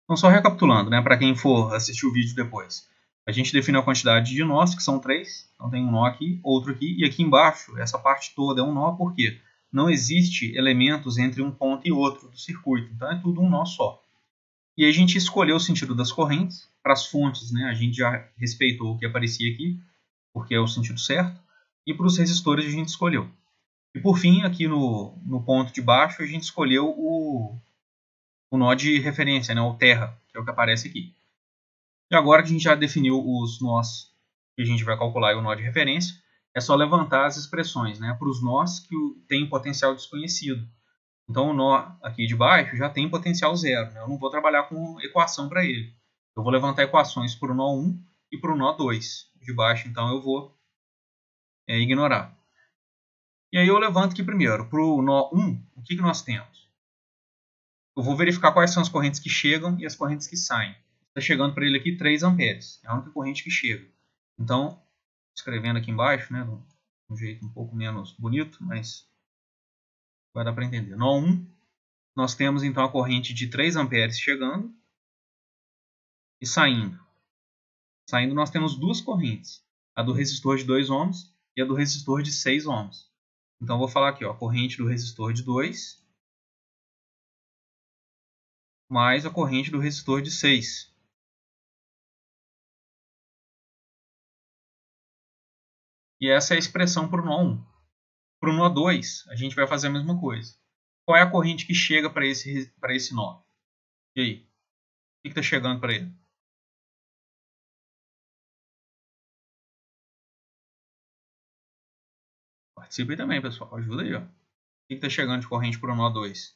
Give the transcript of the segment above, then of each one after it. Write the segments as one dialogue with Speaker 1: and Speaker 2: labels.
Speaker 1: Então, só recapitulando, né, para quem for assistir o vídeo depois. A gente definiu a quantidade de nós, que são 3. Então, tem um nó aqui, outro aqui. E aqui embaixo, essa parte toda é um nó, porque não existe elementos entre um ponto e outro do circuito. Então, é tudo um nó só. E a gente escolheu o sentido das correntes. Para as fontes, né, a gente já respeitou o que aparecia aqui, porque é o sentido certo. E para os resistores a gente escolheu. E por fim, aqui no ponto de baixo, a gente escolheu o nó de referência, né, o terra, que é o que aparece aqui. E agora que a gente já definiu os nós que a gente vai calcular e o nó de referência, é só levantar as expressões, né, para os nós que têm potencial desconhecido. Então o nó aqui de baixo já tem potencial zero, né? Eu não vou trabalhar com equação para ele. Eu vou levantar equações para o nó 1 e para o nó 2. De baixo, então, eu vou ignorar. E aí eu levanto aqui primeiro. Para o nó 1, o que nós temos? Eu vou verificar quais são as correntes que chegam e as correntes que saem. Está chegando para ele aqui 3 amperes. É a única corrente que chega. Então, escrevendo aqui embaixo, né, de um jeito um pouco menos bonito, mas vai dar para entender. Nó 1, nós temos então a corrente de 3 amperes chegando e saindo. Saindo nós temos duas correntes. A do resistor de 2 ohms e a do resistor de 6 ohms. Então, eu vou falar aqui, ó, a corrente do resistor de 2 mais a corrente do resistor de 6. E essa é a expressão para o nó 1. Para o nó 2, a gente vai fazer a mesma coisa. Qual é a corrente que chega para esse nó? E aí? O que está chegando para ele? Participe aí também, pessoal. Ajuda aí, ó. O que está chegando de corrente para o nó 2?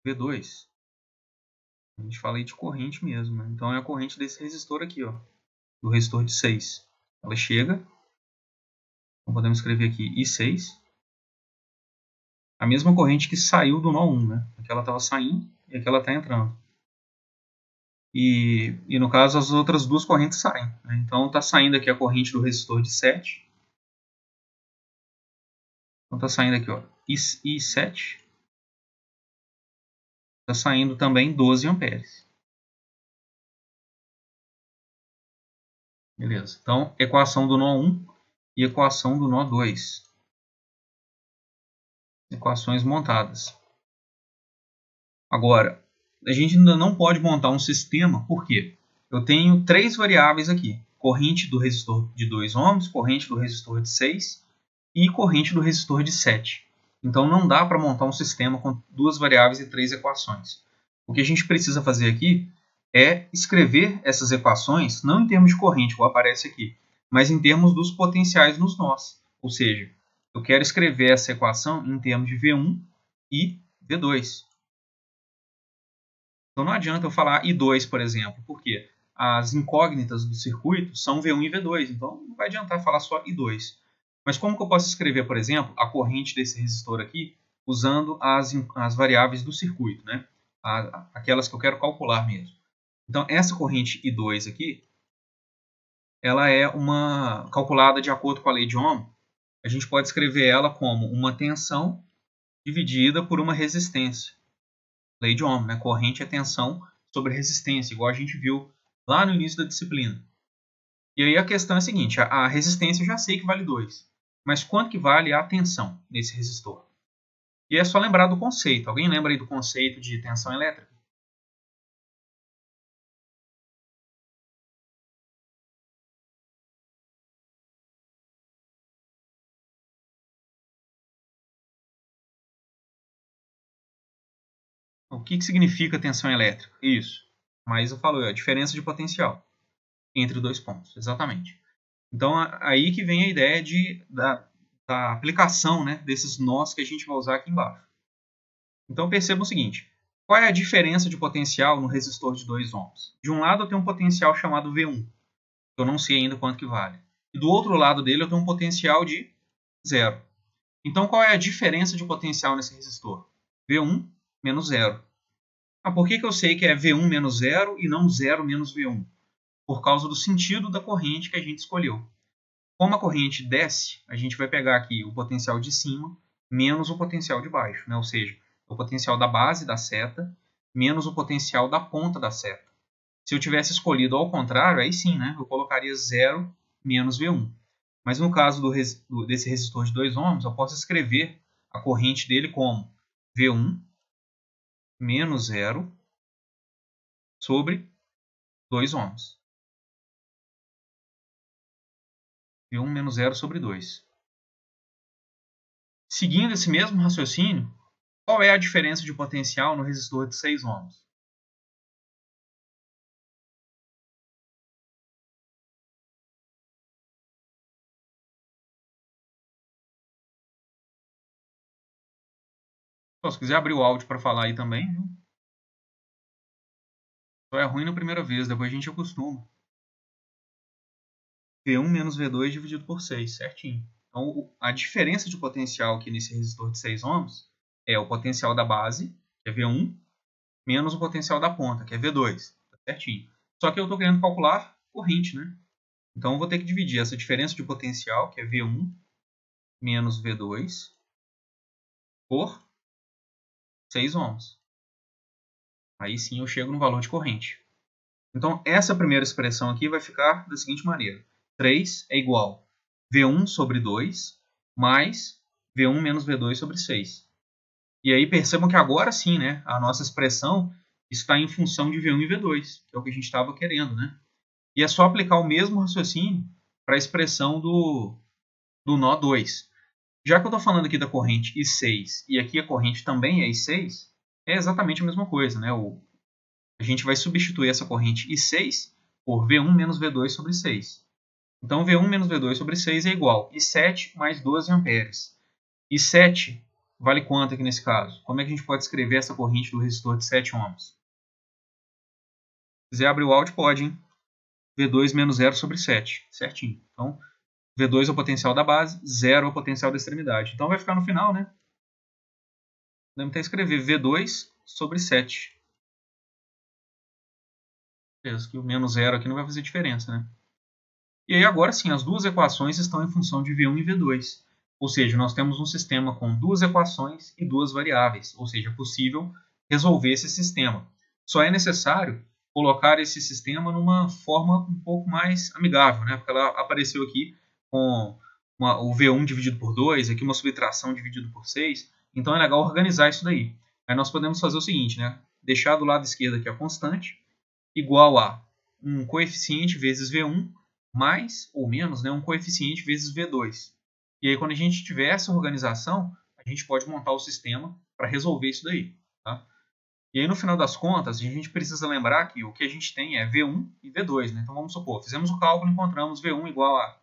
Speaker 1: V2. A gente fala aí de corrente mesmo, né? Então é a corrente desse resistor aqui, ó. Do resistor de 6. Ela chega. Então podemos escrever aqui I6. A mesma corrente que saiu do nó 1, né? Aquela estava saindo e aquela está entrando. E no caso as outras duas correntes saem, né? Então está saindo aqui a corrente do resistor de 7. Então está saindo aqui, ó, I7. Está saindo também 12 amperes. Beleza. Então, equação do nó 1 e equação do nó 2. Equações montadas. Agora, a gente ainda não pode montar um sistema, por quê? Eu tenho 3 variáveis aqui. Corrente do resistor de 2 ohms, corrente do resistor de 6 e corrente do resistor de 7. Então, não dá para montar um sistema com 2 variáveis e 3 equações. O que a gente precisa fazer aqui é escrever essas equações, não em termos de corrente, como aparece aqui, mas em termos dos potenciais nos nós. Ou seja, eu quero escrever essa equação em termos de V1 e V2. Então não adianta eu falar I2, por exemplo, porque as incógnitas do circuito são V1 e V2, então não vai adiantar falar só I2. Mas como que eu posso escrever, por exemplo, a corrente desse resistor aqui, usando as variáveis do circuito, né? Aquelas que eu quero calcular mesmo. Então, essa corrente I2 aqui, ela é uma calculada de acordo com a lei de Ohm. A gente pode escrever ela como uma tensão dividida por uma resistência. Lei de Ohm, né? Corrente é tensão sobre resistência, igual a gente viu lá no início da disciplina. E aí a questão é a seguinte, a resistência eu já sei que vale 2, mas quanto que vale a tensão nesse resistor? E é só lembrar do conceito. Alguém lembra aí do conceito de tensão elétrica? O que significa tensão elétrica? Isso. Maísa falou, é a diferença de potencial entre dois pontos. Exatamente. Então, aí que vem a ideia da aplicação, né, desses nós que a gente vai usar aqui embaixo. Então, perceba o seguinte. Qual é a diferença de potencial no resistor de 2 ohms? De um lado, eu tenho um potencial chamado V1. Eu não sei ainda quanto que vale. E do outro lado dele, eu tenho um potencial de 0. Então, qual é a diferença de potencial nesse resistor? V1 menos 0. Por que eu sei que é V1 menos 0 e não 0 menos V1? Por causa do sentido da corrente que a gente escolheu. Como a corrente desce, a gente vai pegar aqui o potencial de cima menos o potencial de baixo, né? Ou seja, o potencial da base da seta menos o potencial da ponta da seta. Se eu tivesse escolhido ao contrário, aí sim, né? Eu colocaria 0 menos V1. Mas no caso desse resistor de 2 ohms, eu posso escrever a corrente dele como V1 menos 0 sobre 2 ohms. V1 menos 0 sobre 2. Seguindo esse mesmo raciocínio, qual é a diferença de potencial no resistor de 6 ohms? Então, se quiser abrir o áudio para falar aí também, viu? Só é ruim na primeira vez, depois a gente acostuma. V1 menos V2 dividido por 6, certinho. Então, a diferença de potencial aqui nesse resistor de 6 ohms é o potencial da base, que é V1, menos o potencial da ponta, que é V2. Tá certinho. Só que eu estou querendo calcular corrente, né? Então, eu vou ter que dividir essa diferença de potencial, que é V1 menos V2, por 6 ohms. Aí sim eu chego no valor de corrente. Então, essa primeira expressão aqui vai ficar da seguinte maneira. 3 é igual a V1 sobre 2 mais V1 menos V2 sobre 6. E aí percebam que agora sim, né, a nossa expressão está em função de V1 e V2, que é o que a gente estava querendo, né? E é só aplicar o mesmo raciocínio para a expressão do nó 2. Já que eu estou falando aqui da corrente I6 e aqui a corrente também é I6, é exatamente a mesma coisa, né? A gente vai substituir essa corrente I6 por V1 menos V2 sobre 6. Então, V1 menos V2 sobre 6 é igual a I7 mais 12 amperes. I7 vale quanto aqui nesse caso? Como é que a gente pode escrever essa corrente do resistor de 7 ohms? Se quiser abrir o áudio, pode, hein? V2 menos 0 sobre 7, certinho. Então, V2 é o potencial da base, 0 é o potencial da extremidade. Então, vai ficar no final, né? Podemos até escrever V2 sobre 7. Beleza, que o menos 0 aqui não vai fazer diferença, né? E aí agora sim, as duas equações estão em função de V1 e V2. Ou seja, nós temos um sistema com duas equações e duas variáveis. Ou seja, é possível resolver esse sistema. Só é necessário colocar esse sistema numa forma um pouco mais amigável, né? Porque ela apareceu aqui com o V1 dividido por 2, aqui uma subtração dividido por 6. Então é legal organizar isso daí. Aí nós podemos fazer o seguinte, né? Deixar do lado esquerdo aqui a constante, igual a um coeficiente vezes V1, mais ou menos, né, um coeficiente vezes V2. E aí, quando a gente tiver essa organização, a gente pode montar o sistema para resolver isso daí. Tá? E aí, no final das contas, a gente precisa lembrar que o que a gente tem é V1 e V2. Né? Então, vamos supor, fizemos o cálculo e encontramos V1 igual a,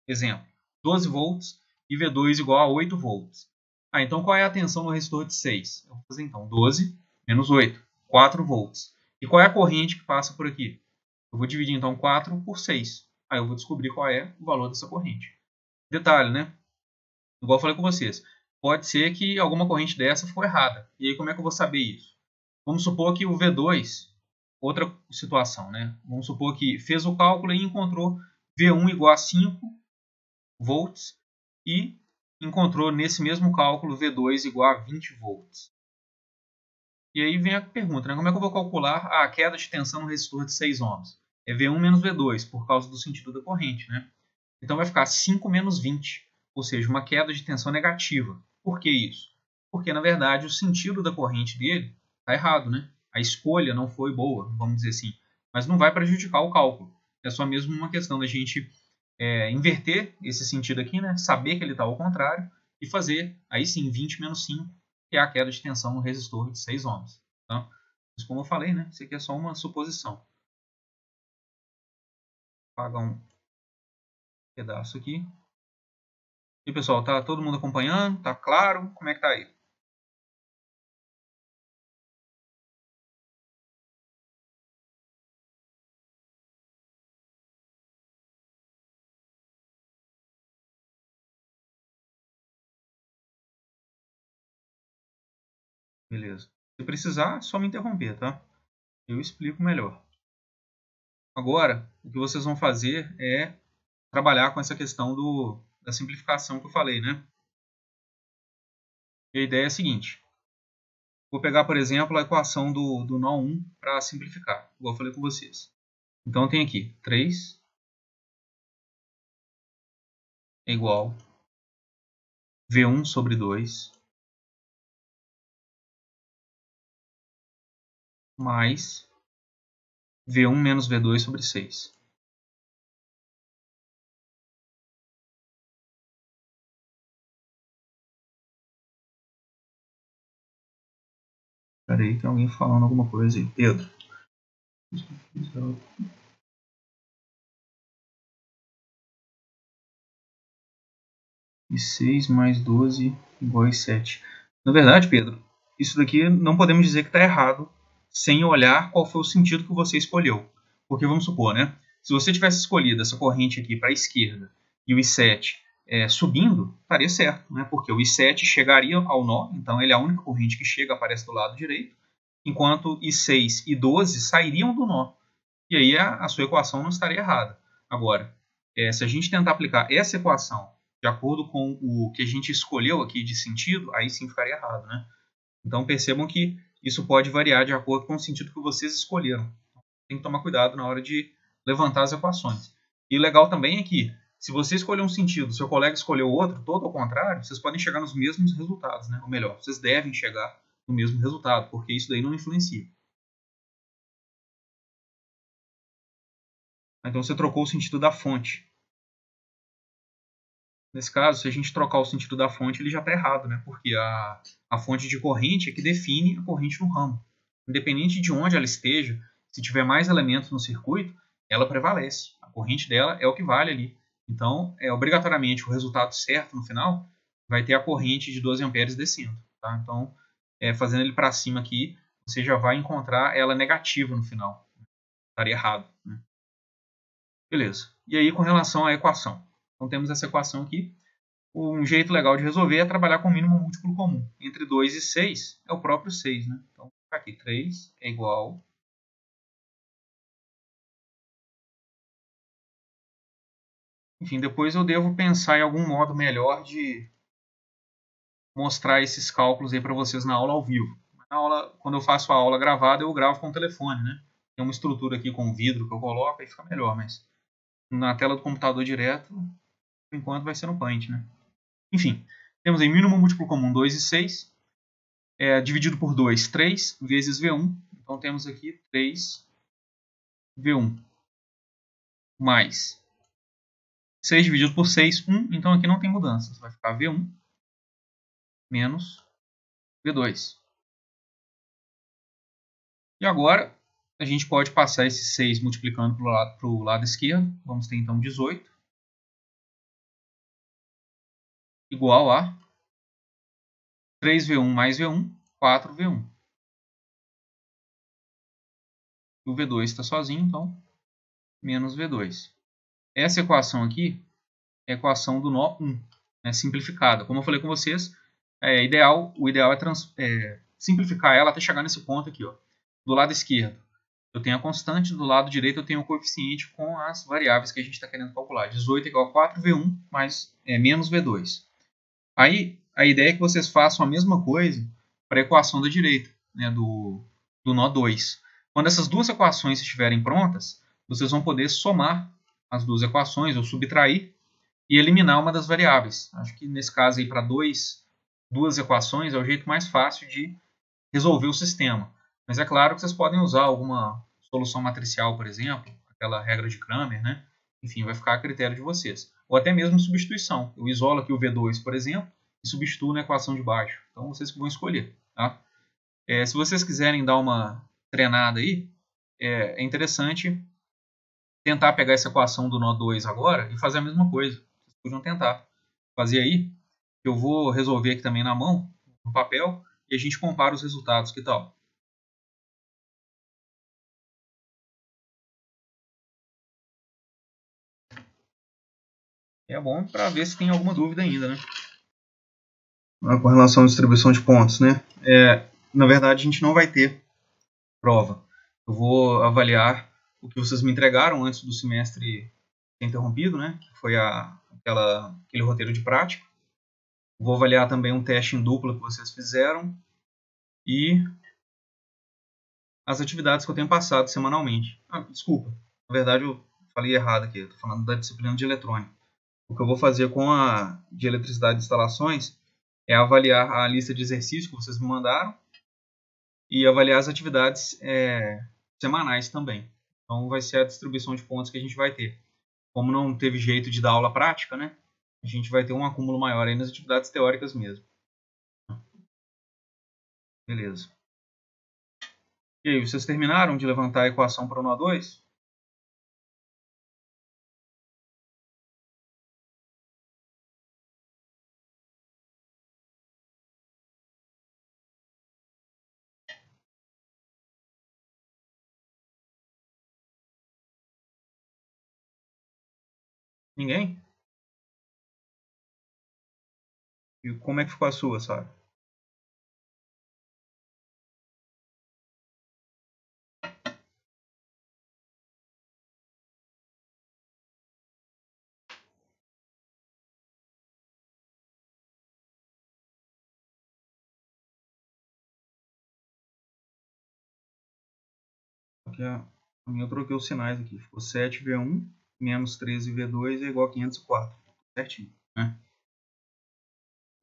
Speaker 1: exemplo, 12 volts e V2 igual a 8 volts. Então, qual é a tensão no resistor de 6? Eu vou fazer, então, 12 menos 8, 4 volts. E qual é a corrente que passa por aqui? Eu vou dividir, então, 4 por 6. Aí eu vou descobrir qual é o valor dessa corrente. Detalhe, né? Igual eu falei com vocês. Pode ser que alguma corrente dessa ficou errada. E aí, como é que eu vou saber isso? Vamos supor que o V2, outra situação, né? Vamos supor que fez o cálculo e encontrou V1 igual a 5 volts e encontrou nesse mesmo cálculo V2 igual a 20 volts. E aí vem a pergunta, né? Como é que eu vou calcular a queda de tensão no resistor de 6 ohms? É V1 menos V2, por causa do sentido da corrente, né? Então vai ficar 5 menos 20, ou seja, uma queda de tensão negativa. Por que isso? Porque, na verdade, o sentido da corrente dele está errado, né? A escolha não foi boa, vamos dizer assim. Mas não vai prejudicar o cálculo. É só mesmo uma questão da gente inverter esse sentido aqui, né? Saber que ele está ao contrário e fazer, aí sim, 20 menos 5, que é a queda de tensão no resistor de 6 ohms. Tá? Mas como eu falei, né? Isso aqui é só uma suposição. Vou apagar um pedaço aqui. E pessoal, tá todo mundo acompanhando? Tá claro? Como é que tá aí? Beleza. Se precisar, é só me interromper, tá? Eu explico melhor. Agora, o que vocês vão fazer é trabalhar com essa questão da simplificação que eu falei, né? E a ideia é a seguinte. Vou pegar, por exemplo, a equação do nó 1 para simplificar, igual eu falei com vocês. Então, tem aqui 3 é igual V1 sobre 2 mais V1 menos V2 sobre 6. Espera aí, tem alguém falando alguma coisa aí. Pedro. E 6 mais 12 igual a 7. Na verdade, Pedro, isso daqui não podemos dizer que está errado sem olhar qual foi o sentido que você escolheu. Porque vamos supor, né? Se você tivesse escolhido essa corrente aqui para a esquerda e o I7 subindo, estaria certo, né? Porque o I7 chegaria ao nó, então ele é a única corrente que chega, aparece do lado direito, enquanto I6 e 12 sairiam do nó. E aí a sua equação não estaria errada. Agora, se a gente tentar aplicar essa equação de acordo com o que a gente escolheu aqui de sentido, aí sim ficaria errado, né? Então percebam que isso pode variar de acordo com o sentido que vocês escolheram. Tem que tomar cuidado na hora de levantar as equações. E o legal também é que, se você escolher um sentido, seu colega escolheu outro, todo ao contrário, vocês podem chegar nos mesmos resultados, né? Ou melhor, vocês devem chegar no mesmo resultado, porque isso daí não influencia. Então você trocou o sentido da fonte. Nesse caso, se a gente trocar o sentido da fonte, ele já está errado, né? Porque a fonte de corrente é que define a corrente no ramo. Independente de onde ela esteja, se tiver mais elementos no circuito, ela prevalece. A corrente dela é o que vale ali. Então, obrigatoriamente, o resultado certo no final vai ter a corrente de 12 amperes descendo. Tá? Então, fazendo ele para cima aqui, você já vai encontrar ela negativa no final. Estaria errado. Né? Beleza. E aí, com relação à equação. Então, temos essa equação aqui. Um jeito legal de resolver é trabalhar com o mínimo múltiplo comum. Entre 2 e 6 é o próprio 6. Né? Então, aqui 3 é igual... Enfim, depois eu devo pensar em algum modo melhor de mostrar esses cálculos aí para vocês na aula ao vivo. Na aula, quando eu faço a aula gravada, eu gravo com o telefone, né? Tem uma estrutura aqui com vidro que eu coloco e fica melhor, mas na tela do computador direto, por enquanto vai ser no Paint, né? Enfim, temos aí mínimo múltiplo comum 2 e 6, dividido por 2, 3 vezes V1. Então temos aqui 3 V1 mais 6 dividido por 6, 1. Então aqui não tem mudança. Vai ficar V1 menos V2. E agora a gente pode passar esse 6 multiplicando para o lado esquerdo. Vamos ter então 18 igual a 3V1 mais V1, 4V1. O V2 está sozinho, então menos V2. Essa equação aqui é a equação do nó 1, né, simplificada. Como eu falei com vocês, o ideal é simplificar ela até chegar nesse ponto aqui. Ó. Do lado esquerdo, eu tenho a constante, do lado direito eu tenho o coeficiente com as variáveis que a gente está querendo calcular. 18 igual a 4V1 mais menos V2. Aí, a ideia é que vocês façam a mesma coisa para a equação da direita, né, do nó 2. Quando essas duas equações estiverem prontas, vocês vão poder somar as duas equações, ou subtrair, e eliminar uma das variáveis. Acho que nesse caso aí, para duas equações, é o jeito mais fácil de resolver o sistema. Mas é claro que vocês podem usar alguma solução matricial, por exemplo, aquela regra de Cramer, né? Enfim, vai ficar a critério de vocês. Ou até mesmo substituição. Eu isolo aqui o V2, por exemplo, e substituo na equação de baixo. Então, vocês que vão escolher. Tá? Se vocês quiserem dar uma treinada aí, é interessante tentar pegar essa equação do nó 2 agora e fazer a mesma coisa. Vocês podiam tentar fazer aí. Eu vou resolver aqui também na mão, no papel, e a gente compara os resultados. Que tal? É bom para ver se tem alguma dúvida ainda, né? Com relação à distribuição de pontos, né? Na verdade, a gente não vai ter prova. Eu vou avaliar o que vocês me entregaram antes do semestre interrompido, né? Que foi aquele roteiro de prática. Vou avaliar também um teste em dupla que vocês fizeram e as atividades que eu tenho passado semanalmente. Desculpa, na verdade eu falei errado aqui, estou falando da disciplina de eletrônica. O que eu vou fazer com a de eletricidade de instalações é avaliar a lista de exercícios que vocês me mandaram e avaliar as atividades semanais também. Então vai ser a distribuição de pontos que a gente vai ter. Como não teve jeito de dar aula prática, né? A gente vai ter um acúmulo maior aí nas atividades teóricas mesmo. Beleza. E aí, vocês terminaram de levantar a equação para o nó 2? Ninguém? E como é que ficou a sua, sabe? Aqui a minha eu troquei os sinais aqui. Ficou 7V1 menos 13V2 é igual a 504. Certinho, né?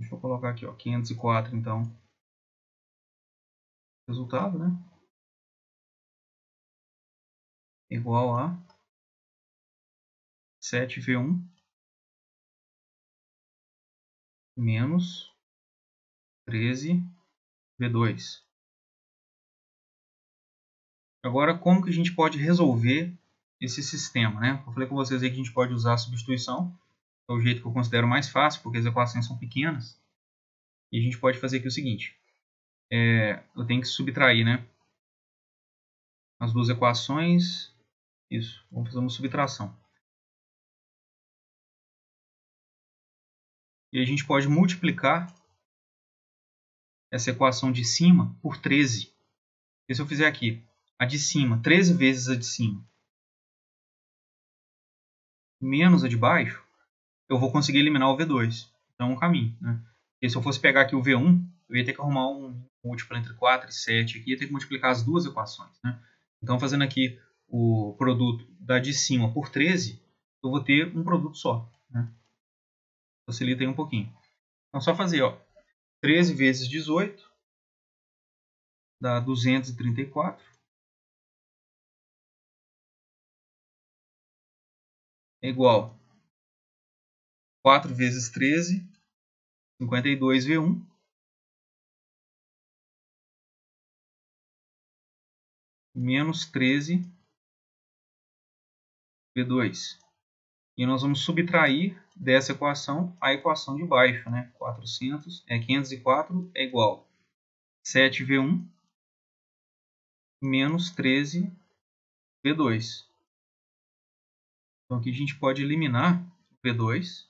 Speaker 1: Deixa eu colocar aqui, ó, 504, então. Resultado, né? Igual a 7V1 menos 13V2. Agora, como que a gente pode resolver esse sistema, né? Eu falei com vocês aí que a gente pode usar a substituição. É o jeito que eu considero mais fácil, porque as equações são pequenas. E a gente pode fazer aqui o seguinte. Eu tenho que subtrair, né? As duas equações. Isso, vamos fazer uma subtração. E a gente pode multiplicar essa equação de cima por 13. E se eu fizer aqui a de cima, 13 vezes a de cima, menos a de baixo, eu vou conseguir eliminar o V2. Então é um caminho, né? Porque se eu fosse pegar aqui o V1, eu ia ter que arrumar um múltiplo entre 4 e 7 aqui, ia ter que multiplicar as duas equações, né? Então fazendo aqui o produto da de cima por 13, eu vou ter um produto só, né? Facilita aí um pouquinho. Então só fazer, ó, 13 vezes 18 dá 234. É igual 4 vezes 13, 52V1. Menos 13V2. E nós vamos subtrair dessa equação a equação de baixo, né? 504 é igual a 7V1 menos 13V2. Então aqui a gente pode eliminar o V2.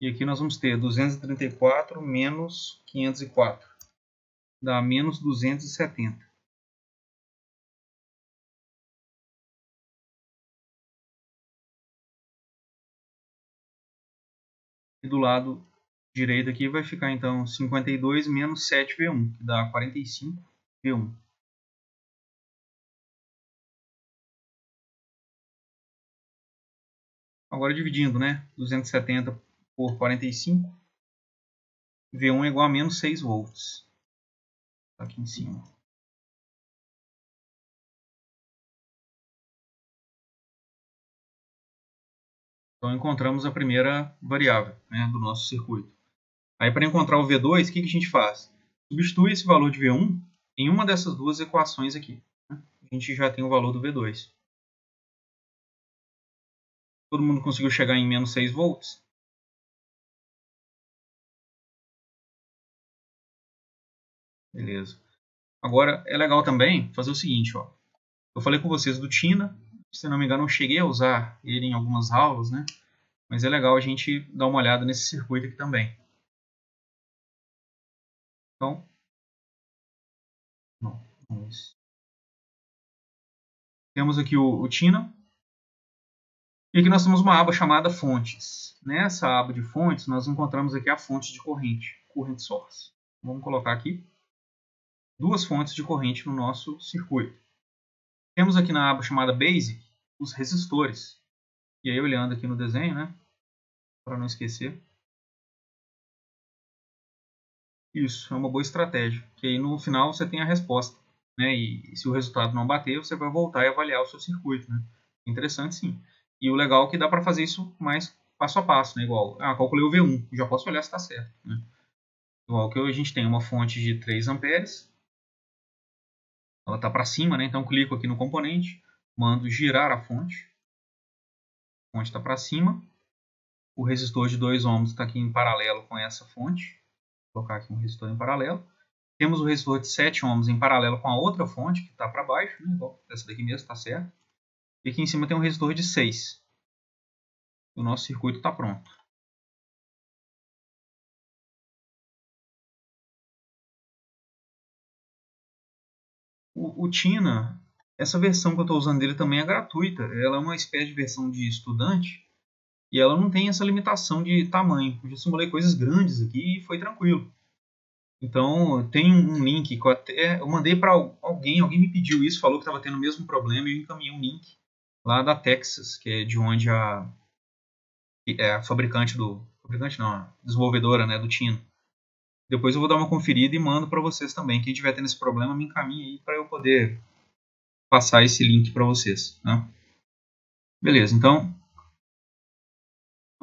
Speaker 1: E aqui nós vamos ter 234 menos 504. Dá menos 270. E do lado direito aqui vai ficar então 52 menos 7V1, que dá 45V1. Agora dividindo, né? 270 por 45. V1 é igual a menos 6 volts. Tá aqui em cima. Então encontramos a primeira variável, né, do nosso circuito. Aí para encontrar o V2, o que a gente faz? Substitui esse valor de V1 em uma dessas duas equações aqui. Né? A gente já tem o valor do V2. Todo mundo conseguiu chegar em menos 6 volts? Beleza. Agora é legal também fazer o seguinte, ó. Eu falei com vocês do Tina, se não me engano eu cheguei a usar ele em algumas aulas, né? Mas é legal a gente dar uma olhada nesse circuito aqui também. Então, temos aqui o Tina. E aqui nós temos uma aba chamada Fontes. Nessa aba de fontes, nós encontramos aqui a fonte de corrente, Current Source. Vamos colocar aqui duas fontes de corrente no nosso circuito. Temos aqui na aba chamada Basic os resistores. E aí, olhando aqui no desenho, né, para não esquecer. Isso, é uma boa estratégia, que aí no final você tem a resposta, né? E se o resultado não bater, você vai voltar e avaliar o seu circuito, né? Interessante, sim. E o legal é que dá para fazer isso mais passo a passo, né? Igual, calculei o V1, já posso olhar se está certo, né? Igual que a gente tem uma fonte de 3 amperes, ela está para cima, né? Então clico aqui no componente, mando girar a fonte está para cima, o resistor de 2 ohms está aqui em paralelo com essa fonte, vou colocar aqui um resistor em paralelo. Temos o resistor de 7 ohms em paralelo com a outra fonte, que está para baixo, né? Igual essa daqui mesmo, está certo. E aqui em cima tem um resistor de 6. O nosso circuito está pronto. O Tina, essa versão que eu estou usando dele também é gratuita. Ela é uma espécie de versão de estudante e ela não tem essa limitação de tamanho. Eu já simulei coisas grandes aqui e foi tranquilo. Então, tem um link que eu mandei para alguém me pediu isso, falou que estava tendo o mesmo problema e eu encaminhei um link lá da Texas, que é de onde a fabricante não, a desenvolvedora, né, do Tino. Depois eu vou dar uma conferida e mando para vocês também. Quem tiver tendo esse problema, me encaminhe aí para eu poder passar esse link para vocês, né? Beleza, então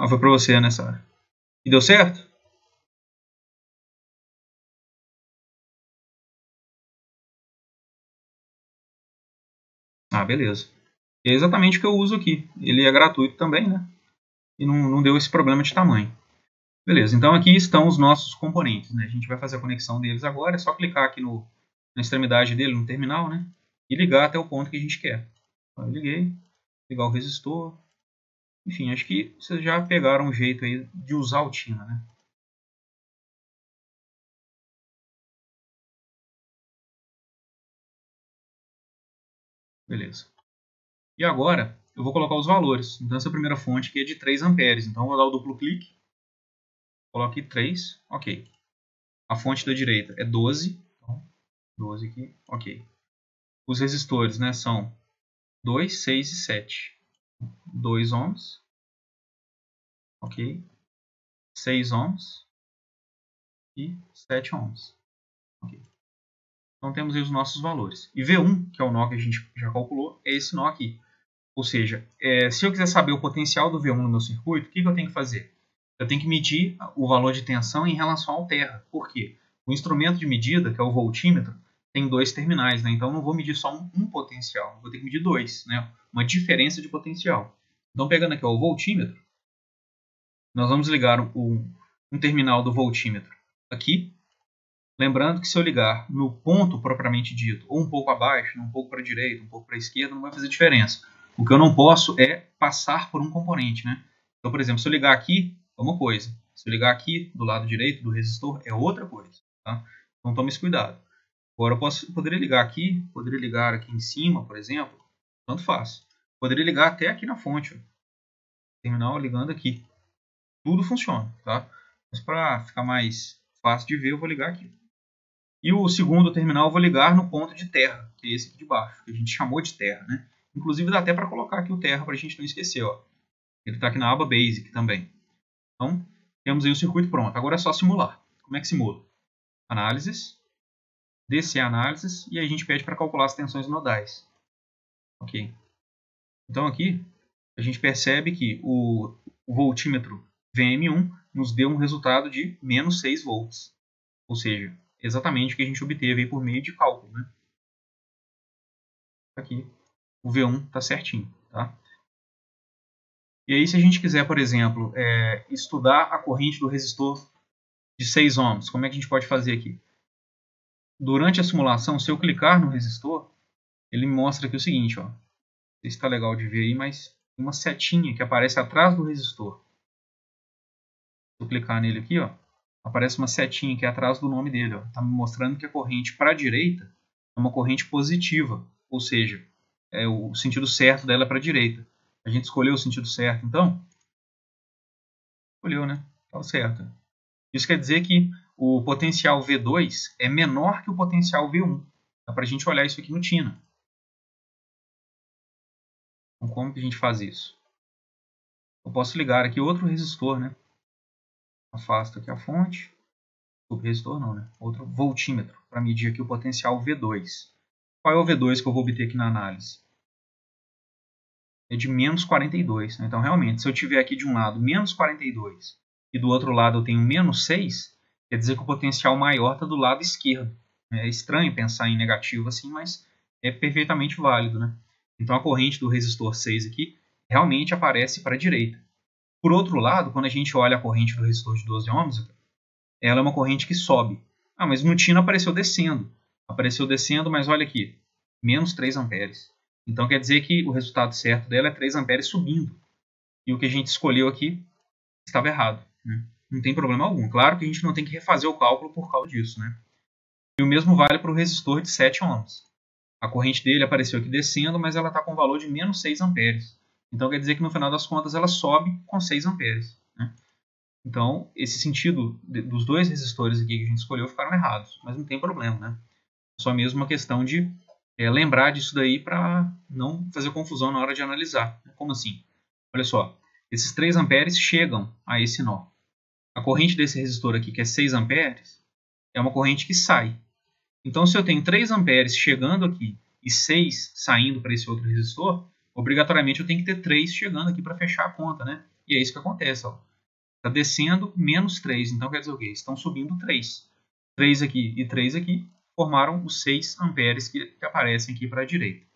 Speaker 1: foi para você nessa área. E deu certo? Beleza. É exatamente o que eu uso aqui. Ele é gratuito também, né? E não deu esse problema de tamanho. Beleza, então aqui estão os nossos componentes, né? A gente vai fazer a conexão deles agora, é só clicar aqui na extremidade dele, no terminal, né? E ligar até o ponto que a gente quer. Então, eu liguei, ligar o resistor. Enfim, acho que vocês já pegaram um jeito aí de usar o Tina, né? Beleza. E agora, eu vou colocar os valores. Então, essa primeira fonte aqui é de 3 amperes. Então, eu vou dar o duplo clique. Coloque 3, ok. A fonte da direita é 12. Então, 12 aqui, ok. Os resistores, né, são 2, 6 e 7. 2 ohms. Ok. 6 ohms. E 7 ohms. Ok. Então, temos aí os nossos valores. E V1, que é o nó que a gente já calculou, é esse nó aqui. Ou seja, se eu quiser saber o potencial do V1 no meu circuito, o que eu tenho que fazer? Eu tenho que medir o valor de tensão em relação ao terra. Por quê? O instrumento de medida, que é o voltímetro, tem 2 terminais, né? Então eu não vou medir só um potencial, vou ter que medir 2, né? Uma diferença de potencial. Então, pegando aqui o voltímetro, nós vamos ligar um terminal do voltímetro aqui. Lembrando que se eu ligar no ponto propriamente dito, ou um pouco abaixo, um pouco para a direita, um pouco para a esquerda, não vai fazer diferença. O que eu não posso é passar por um componente, né? Então, por exemplo, se eu ligar aqui, é uma coisa. Se eu ligar aqui do lado direito do resistor, é outra coisa. Tá? Então, tome esse cuidado. Agora, eu poderia ligar aqui em cima, por exemplo. Tanto faz. Poderia ligar até aqui na fonte. Ó. Terminal ligando aqui. Tudo funciona, tá? Mas para ficar mais fácil de ver, eu vou ligar aqui. E o segundo terminal eu vou ligar no ponto de terra, que é esse aqui de baixo, que a gente chamou de terra, né? Inclusive dá até para colocar aqui o terra para a gente não esquecer, ó. Ele está aqui na aba Basic também. Então, temos aí o circuito pronto. Agora é só simular. Como é que simula? Análises, DC análises e a gente pede para calcular as tensões nodais. Ok. Então aqui a gente percebe que o voltímetro VM1 nos deu um resultado de menos 6 volts. Ou seja, exatamente o que a gente obteve aí por meio de cálculo, né? Aqui o V1 está certinho, tá? E aí, se a gente quiser, por exemplo, estudar a corrente do resistor de 6 ohms, como é que a gente pode fazer aqui? Durante a simulação, se eu clicar no resistor, ele me mostra aqui o seguinte, ó. Não sei se está legal de ver aí, mas tem uma setinha que aparece atrás do resistor. Se eu clicar nele aqui, ó, aparece uma setinha que é atrás do nome dele. Está me mostrando que a corrente para a direita é uma corrente positiva, ou seja, o sentido certo dela é para a direita. A gente escolheu o sentido certo, então? Escolheu, né? Estava certo. Isso quer dizer que o potencial V2 é menor que o potencial V1. Dá para a gente olhar isso aqui no TINA. Então, como que a gente faz isso? Eu posso ligar aqui outro resistor, né? Afasto aqui a fonte. O resistor não, né? Outro voltímetro para medir aqui o potencial V2. Qual é o V2 que eu vou obter aqui na análise? É de menos 42. Né? Então, realmente, se eu tiver aqui de um lado menos 42 e do outro lado eu tenho menos 6, quer dizer que o potencial maior está do lado esquerdo. É estranho pensar em negativo assim, mas é perfeitamente válido. Né? Então, a corrente do resistor 6 aqui realmente aparece para a direita. Por outro lado, quando a gente olha a corrente do resistor de 12 ohms, ela é uma corrente que sobe. Ah, mas no TINA apareceu descendo. Apareceu descendo, mas olha aqui, menos 3 amperes. Então quer dizer que o resultado certo dela é 3 amperes subindo. E o que a gente escolheu aqui estava errado. Né? Não tem problema algum. Claro que a gente não tem que refazer o cálculo por causa disso. Né? E o mesmo vale para o resistor de 7 ohms. A corrente dele apareceu aqui descendo, mas ela está com um valor de menos 6 amperes. Então quer dizer que no final das contas ela sobe com 6 amperes. Né? Então, esse sentido dos dois resistores aqui que a gente escolheu ficaram errados, mas não tem problema, né? É só mesmo uma questão de lembrar disso daí para não fazer confusão na hora de analisar. Como assim? Olha só, esses 3 amperes chegam a esse nó. A corrente desse resistor aqui, que é 6 amperes, é uma corrente que sai. Então, se eu tenho 3 amperes chegando aqui e 6 saindo para esse outro resistor, obrigatoriamente eu tenho que ter 3 chegando aqui para fechar a conta, né? E é isso que acontece, ó. Está descendo menos 3, então quer dizer o quê? Estão subindo 3. 3 aqui e 3 aqui formaram os 6 amperes que aparecem aqui para a direita.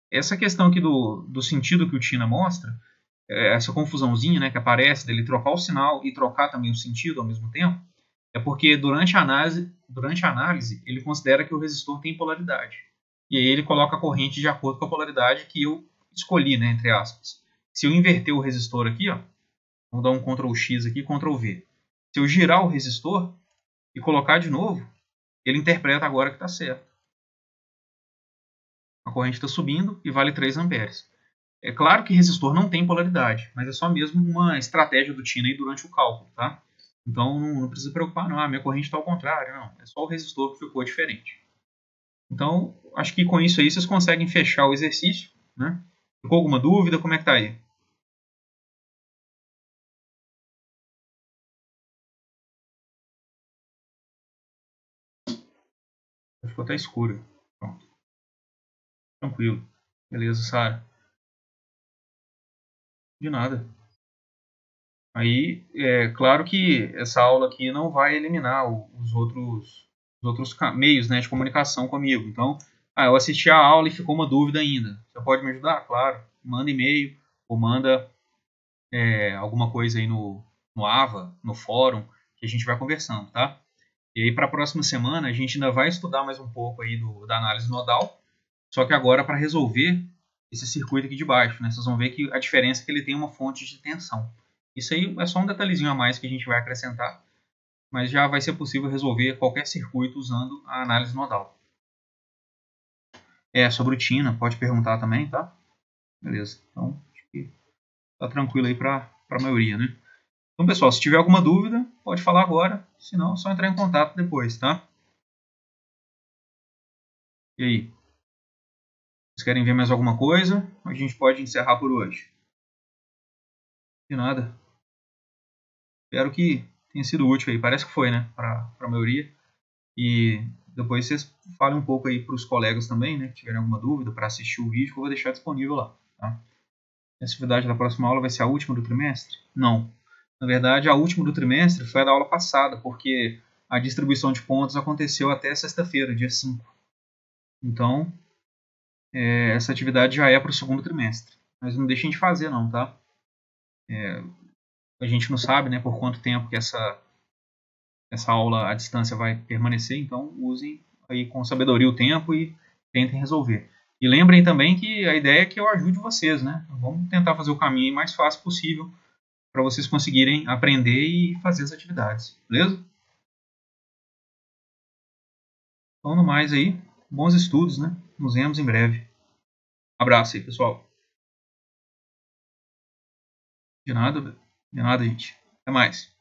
Speaker 1: Essa questão aqui do sentido que o TINA mostra, essa confusãozinha, né, que aparece dele trocar o sinal e trocar também o sentido ao mesmo tempo, é porque durante a análise ele considera que o resistor tem polaridade. E aí ele coloca a corrente de acordo com a polaridade que eu escolhi, né, entre aspas. Se eu inverter o resistor aqui, ó, vou dar um Ctrl X aqui, Ctrl V. Se eu girar o resistor e colocar de novo, ele interpreta agora que está certo. A corrente está subindo e vale 3 amperes. É claro que resistor não tem polaridade, mas é só mesmo uma estratégia do TINA aí durante o cálculo, tá? Então não precisa preocupar, não. Minha corrente está ao contrário, não. É só o resistor que ficou diferente. Então, acho que com isso aí vocês conseguem fechar o exercício, né? Ficou alguma dúvida? Como é que tá aí? Ficou até escuro. Pronto. Tranquilo. Beleza, Sara. De nada. Aí, é claro que essa aula aqui não vai eliminar os outros meios, né, de comunicação comigo. Então, eu assisti a aula e ficou uma dúvida ainda. Você pode me ajudar? Claro. Manda e-mail ou manda alguma coisa aí no AVA, no fórum, que a gente vai conversando, tá? E aí, para a próxima semana, a gente ainda vai estudar mais um pouco aí da análise nodal, só que agora para resolver esse circuito aqui de baixo, né? Vocês vão ver que a diferença é que ele tem uma fonte de tensão. Isso aí é só um detalhezinho a mais que a gente vai acrescentar, mas já vai ser possível resolver qualquer circuito usando a análise nodal. Sobre o TINA, pode perguntar também, tá? Beleza, então acho que tá tranquilo aí para a maioria, né? Então, pessoal, se tiver alguma dúvida, pode falar agora, senão é só entrar em contato depois, tá? E aí? Vocês querem ver mais alguma coisa? A gente pode encerrar por hoje. De nada. Espero que tenha sido útil aí. Parece que foi, né? Para a maioria. E depois vocês falem um pouco aí para os colegas também, né? Que tiverem alguma dúvida para assistir o vídeo que eu vou deixar disponível lá. Tá? A atividade da próxima aula vai ser a última do trimestre? Não. Na verdade, a última do trimestre foi a da aula passada, porque a distribuição de pontos aconteceu até sexta-feira, dia 5. Então, essa atividade já é para o segundo trimestre. Mas não deixem de fazer, não, tá? A gente não sabe, né, por quanto tempo que essa aula à distância vai permanecer, então usem aí com sabedoria o tempo e tentem resolver. E lembrem também que a ideia é que eu ajude vocês, né? Vamos tentar fazer o caminho mais fácil possível para vocês conseguirem aprender e fazer as atividades, beleza? Então, no mais aí, bons estudos, né? Nos vemos em breve. Abraço aí, pessoal. De nada, gente. Até mais.